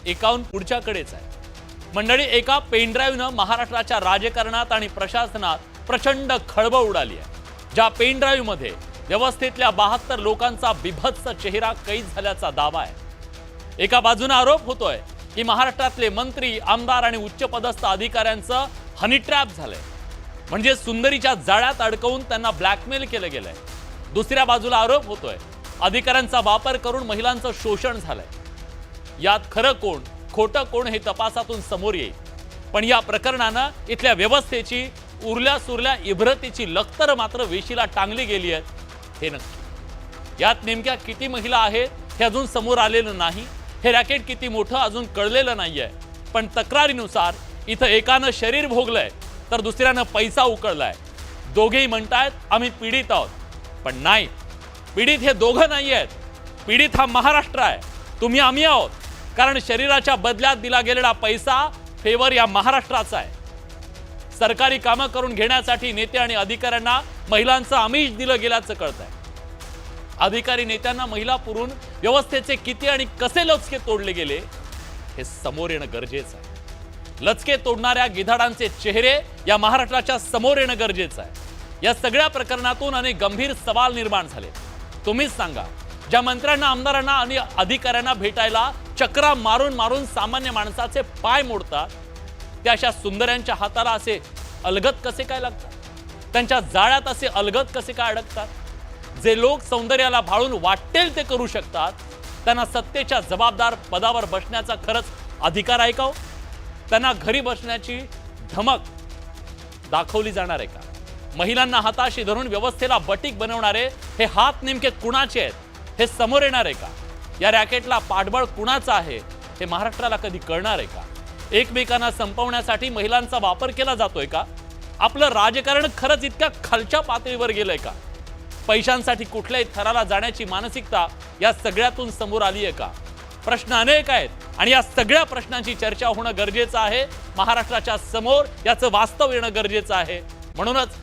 एकाहून पुढच्याकडेच आहे। मंडळी, एका पेनड्राईव्हनं महाराष्ट्राच्या राजकारणात आणि प्रशासनात प्रचंड खळबळ उडाली आहे। ज्या पेनड्राईव्हमध्ये व्यवस्थेतल्या 72 लोकांचा बिभत्स चेहरा कैद झाल्याचा दावा आहे। एका बाजूने आरोप होतोय की महाराष्ट्रातले मंत्री, आमदार आणि उच्चपदस्थ अधिकाऱ्यांचं हनी ट्रॅप झालंय, म्हणजे सुंदरीच्या जाळ्यात अडकवून त्यांना ब्लॅकमेल केलं गेलंय। दुसऱ्या बाजूला आरोप होतोय अधिकाऱ्यांचा वापर करून महिलांचं शोषण झालंय। यात खरं कोण, खोटं कोण हे तपासातून समोर येईल, पण या प्रकरणानं इथल्या व्यवस्थेची उरल्या सुरल्या इब्रतीची लखतर मात्र वेशीला टांगली गेली आहे हे नक्की। यात नेमक्या किती महिला आहेत हे अजून समोर आलेलं नाही, हे रॅकेट किती मोठं अजून कळलेलं नाहीये। पण तक्रारीनुसार इथं एकानं शरीर भोगलंय तर दुसऱ्यानं पैसा उकळलाय। दोघेही म्हणतायत आम्ही पीडित आहोत, पण नाही, पीडित हे दोघं नाही आहेत, पीडित हा महाराष्ट्र आहे, तुम्ही आम्ही आहोत। कारण शरीराच्या बदल्यात दिला गेलेला पैसा फेवर या महाराष्ट्राचा आहे। सरकारी कामं करून घेण्यासाठी नेते आणि अधिकाऱ्यांना महिलांचं आमिष दिलं गेल्याचं कळतंय। अधिकारी नेत्यांना महिला पुरून व्यवस्थेचे किती आणि कसे लचके तोडले गेले हे समोर येणं गरजेचं आहे। लचके तोडणाऱ्या गिधाडांचे चेहरे या महाराष्ट्राच्या समोर येणं गरजेचं आहे। या सगळ्या प्रकरणातून अनेक गंभीर सवाल निर्माण झाले। तुम्हीच सांगा, ज्या मंत्र्यांना, आमदारांना आणि अधिकाऱ्यांना भेटायला चक्रा मारून मारून सामान्य माणसाचे पाय मोडतात, त्या अशा सुंदरांच्या हाताला असे अलगद कसे काय लागतात, त्यांच्या जाळ्यात असे अलगद कसे काय अडकतात? जे लोक सौंदर्याला भाळून वाटेल ते करू शकतात, त्यांना सत्तेच्या जबाबदार पदावर बसण्याचा खरंच अधिकार आहे का हो? त्यांना घरी बसण्याची धमक दाखवली जाणार आहे का? महिलांना हाताशी धरून व्यवस्थेला बटीक बनवणारे हे हात नेमके कुणाचे आहेत हे समोर येणार आहे का? या रॅकेटला पाठबळ कुणाचं आहे हे महाराष्ट्राला कधी कळणार आहे का? एकमेकांना संपवण्यासाठी महिलांचा वापर केला जातोय का? आपलं राजकारण खरंच इतक्या खालच्या पातळीवर गेलंय का? पैशांसाठी कुठल्याही थराला जाण्याची मानसिकता या सगळ्यातून समोर आली आहे का? प्रश्न अनेक आहेत आणि या सगळ्या प्रश्नांची चर्चा होणं गरजेचं आहे। महाराष्ट्राच्या समोर याचं वास्तव येणं गरजेचं आहे। म्हणूनच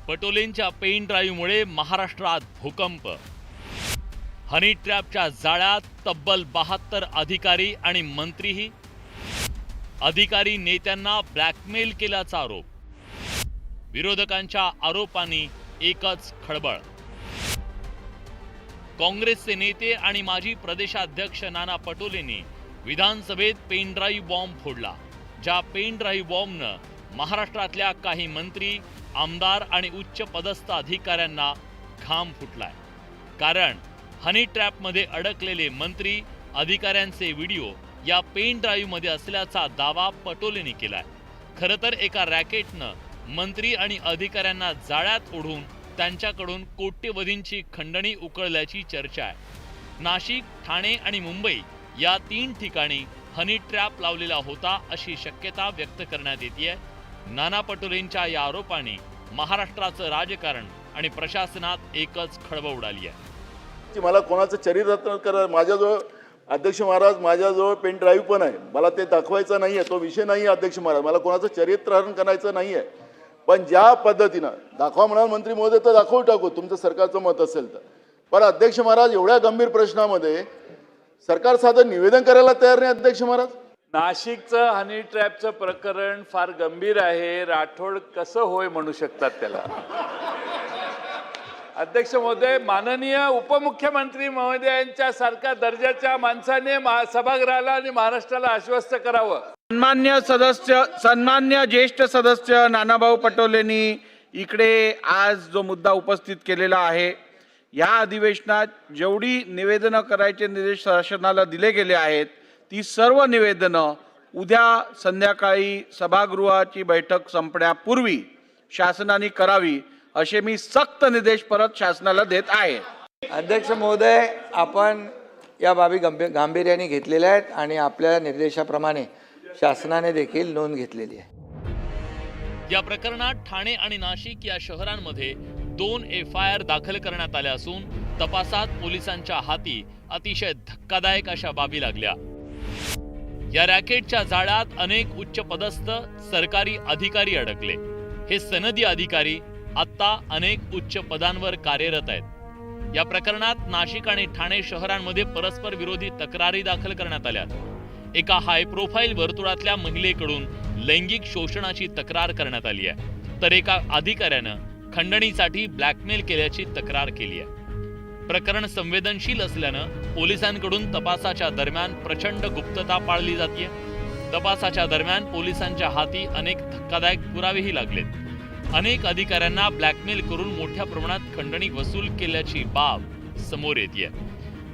पटोलेंच्या पेन ड्राईव्हमुळे महाराष्ट्रात भूकंप। हनी ट्रॅपच्या जाळ्यात तब्बल 72 अधिकारी आणि मंत्रीही। अधिकारी नेत्यांना ब्लॅकमेल केल्याचा आरोप। विरोधकांच्या आरोपांनी एकच खळबळ। काँग्रेसचे नेते आणि माजी प्रदेशाध्यक्ष नाना पटोलेंनी विधानसभेत पेन ड्राईव्ह बॉम्ब फोडला। ज्या पेन ड्राईव्ह बॉम्बनं महाराष्ट्रातल्या काही मंत्री, आमदार आणि उच्च पदस्थ अधिकाऱ्यांना घाम फुटलाय। कारण हनी ट्रॅपमध्ये अडकलेले मंत्री, अधिकाऱ्यांचे व्हिडिओ या पेन ड्राईव्हमध्ये असल्याचा दावा पटोलेंनी केलाय। खरं तर एका रॅकेटनं मंत्री आणि अधिकाऱ्यांना जाळ्यात ओढून त्यांच्याकडून कोट्यवधींची खंडणी उकळल्याची चर्चा आहे। नाशिक, ठाणे आणि मुंबई या 3 ठिकाणी हनी ट्रॅप लावलेला होता अशी शक्यता व्यक्त करण्यात येते। नाना पटोलेंच्या या आरोपाने महाराष्ट्राचं राजकारण आणि प्रशासनात एकच खळबळ उडाली आहे। मला कोणाचं चरित्र करा, माझ्याजवळ अध्यक्ष महाराज, माझ्याजवळ पेन ड्राईव्ह पण आहे, मला ते दाखवायचं नाही आहे, तो विषय नाही आहे अध्यक्ष महाराज, मला कोणाचं चरित्रहरण करायचं नाही आहे। पण ज्या पद्धतीनं दाखवा म्हणाल मंत्री महोदय तर दाखवू टाकू, तुमचं सरकारचं मत असेल तर। पण अध्यक्ष महाराज, एवढ्या गंभीर प्रश्नामध्ये सरकार साधं निवेदन करायला तयार नाही अध्यक्ष महाराज। नाशिकचं हनी ट्रॅपचं प्रकरण फार गंभीर आहे, राठोड कसं होय म्हणू शकतात त्याला? अध्यक्ष महोदय, माननीय उपमुख्यमंत्री महोदयांच्या सारख्या दर्जाच्या माणसाने सभागृहाला आणि महाराष्ट्राला आश्वस्त करावं। सन्मान्य ज्येष्ठ सदस्य नानाभाऊ पटोलेंनी इकडे आज जो मुद्दा उपस्थित केलेला आहे, या अधिवेशनात जेवढी निवेदनं करायचे निर्देश शासनाला दिले गेले आहेत, ती सर्व निवेदनं उद्या संध्याकाळी सभागृहाची बैठक संपण्यापूर्वी शासनाने करावी असे मी सक्त निर्देश परत शासनाला देत आहे। अध्यक्ष महोदय, आपण या बाबी गांभीर्याने घेतलेल्या आहेत आणि आपल्या निर्देशाप्रमाणे शासनाने देखील नोंद घेतलेली आहे। या प्रकरणात ठाणे आणि नाशिक या शहरांमध्ये 2 FIR दाखल करण्यात आल्या असून तपासात पोलिसांच्या हाती अतिशय धक्कादायक अशा बाबी लागल्या। या रॅकेटच्या जाळ्यात अनेक उच्चपदस्थ सरकारी अधिकारी अडकले। हे सनदी अधिकारी आता अनेक उच्च पदांवर कार्यरत आहेत। या प्रकरणात नाशिक आणि ठाणे शहरांमध्ये परस्पर विरोधी तक्रारी दाखल करण्यात आल्या। एका हाय प्रोफाईल वर्तुळातल्या महिलेकडून लैंगिक शोषणाची तक्रार करण्यात आली आहे, तर एका अधिकाऱ्यानं खंडणीसाठी ब्लॅकमेल केल्याची तक्रार केली आहे। प्रकरण संवेदनशील असल्यानं पोलिसांकडून तपासाच्या दरम्यान प्रचंड गुप्तता पाळली जाते। तपासाच्या दरम्यान पोलिसांच्या हाती अनेक धक्कादायक पुरावेही लागलेत। अनेक अधिकाऱ्यांना ब्लॅकमेल करून मोठ्या प्रमाणात खंडणी वसूल केल्याची बाब समोर येते।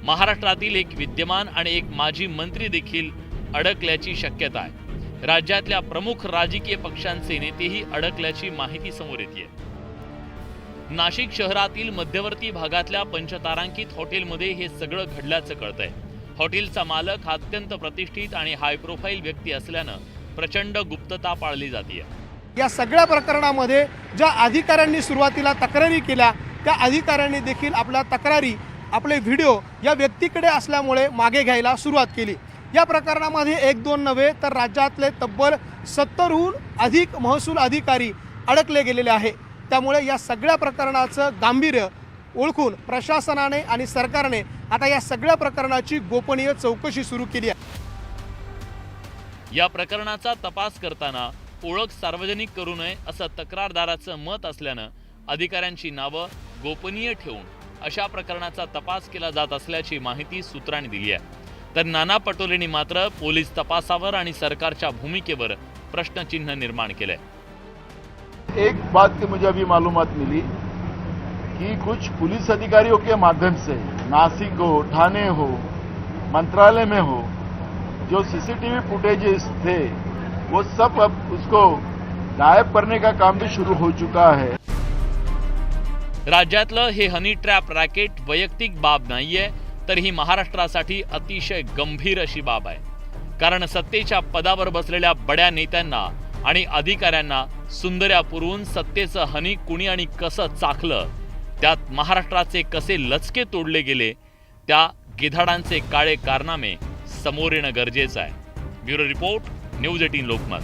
महाराष्ट्रातील एक विद्यमान आणि एक माजी मंत्री देखील अडकल्याची शक्यता आहे। राज्यातल्या प्रमुख राजकीय पक्षांचे नेतेही अडकल्याची माहिती समोर येते। नाशिक शहरातील मध्यवर्ती भागातल्या पंचतारांकित हॉटेलमध्ये हे सगळं घडल्याचं कळतंय। हॉटेलचा मालक हा अत्यंत प्रतिष्ठित आणि हाय प्रोफाईल व्यक्ती असल्यानं प्रचंड गुप्तता पाळली जाते। या सगळ्या प्रकरणामध्ये ज्या अधिकाऱ्यांनी सुरुवातीला तक्रारी केल्या त्या अधिकाऱ्यांनी देखील आपल्या तक्रारी, आपले व्हिडिओ या व्यक्तीकडे असल्यामुळे मागे घ्यायला सुरुवात केली। या प्रकरणामध्ये 1-2 नव्हे तर राज्यातले तब्बल 70हून अधिक महसूल अधिकारी अडकले गेलेले आहे। त्यामुळे या सगळ्या प्रकरणाचं गांभीर्य ओळखून प्रशासनाने आणि सरकारने आता या सगळ्या प्रकरणाची गोपनीय चौकशी सुरू केली आहे। या प्रकरणाचा तपास करताना ओळख सार्वजनिक करू नये असं तक्रारदाराचं मत असल्यानं अधिकाऱ्यांची नावं गोपनीय ठेवून अशा प्रकरणाचा तपास केला जात असल्याची माहिती सूत्रांनी दिली आहे। तर नाना पटोलेंनी मात्र पोलीस तपासावर आणि सरकारच्या भूमिकेवर प्रश्नचिन्ह निर्माण केलंय। एक बात की मुझे अभी मालूमात मिली कि कुछ पुलिस अधिकारियों के माध्यम से नासिक हो, ठाणे हो, मंत्रालय में हो, जो सीसीटीवी फुटेजेस थे वो सब अब उसको गायब करने का काम भी शुरू हो चुका है। राज्यातलं हे हनी ट्रॅप रॅकेट वैयक्तिक बाब नाहीये, तर ही महाराष्ट्रासाठी अतिशय गंभीर अशी बाब आहे। कारण सत्तेच्या पदावर बसलेल्या बड्या नेत्यांना आणि अधिकाऱ्यांना सुंदर्या पुरवून सत्तेचं हनी कुणी आणि कसं चाखलं, त्यात महाराष्ट्राचे कसे लचके तोडले गेले, त्या गिधाडांचे काळे कारनामे समोर येणं गरजेचं आहे। Bureau report, news 18 Lokmat.